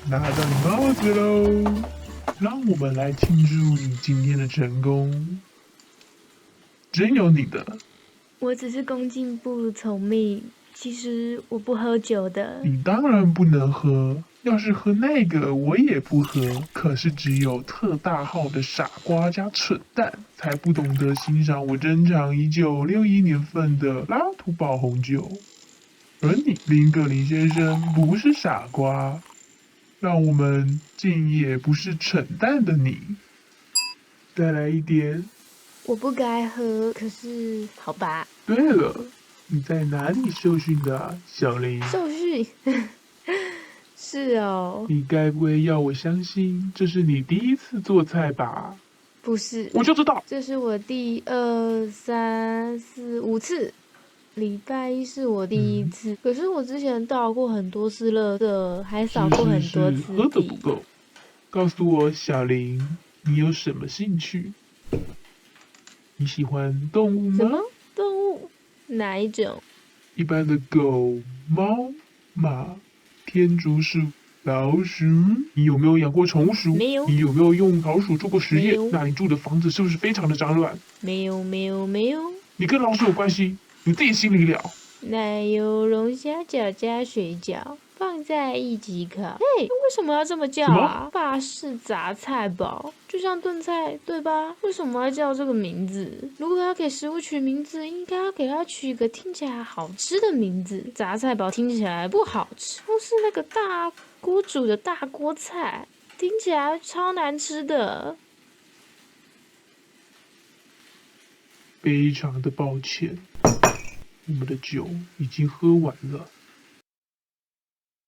拿到你帽子喽！让我们来庆祝你今天的成功，真有你的！我只是恭敬不如从命，其实我不喝酒的。你当然不能喝，要是喝那个我也不喝。可是只有特大号的傻瓜加蠢蛋才不懂得欣赏我珍藏已久61年份的拉图堡红酒。而你，林格林先生，不是傻瓜，让我们敬也不是蠢蛋的你。再来一点。我不该喝，可是好吧。对了，你在哪里受训的啊，小林？受训？是哦。你该不会要我相信这是你第一次做菜吧？不是，我就知道，这是我第2、3、4、5次。礼拜一是我第一次，可是我之前倒过很多次垃圾，还扫过很多次喝的不够。告诉我，小林，你有什么兴趣？你喜欢动物吗？什么动物？哪一种？一般的狗、猫、马、天竺鼠、老鼠。你有没有养过宠鼠？没有。你有没有用老鼠做过实验？没有。那你住的房子是不是非常的脏乱？没有，没有，没有。你跟老鼠有关系，你自己心里了。奶油龙虾饺加水饺放在一起烤。嘿，为什么要这么叫啊？法式杂菜堡，就像炖菜，对吧？为什么要叫这个名字？如果要给食物取名字，应该要给它取一个听起来好吃的名字。杂菜堡听起来不好吃，或是那个大锅煮的大锅菜，听起来超难吃的。非常的抱歉，我们的酒已经喝完了。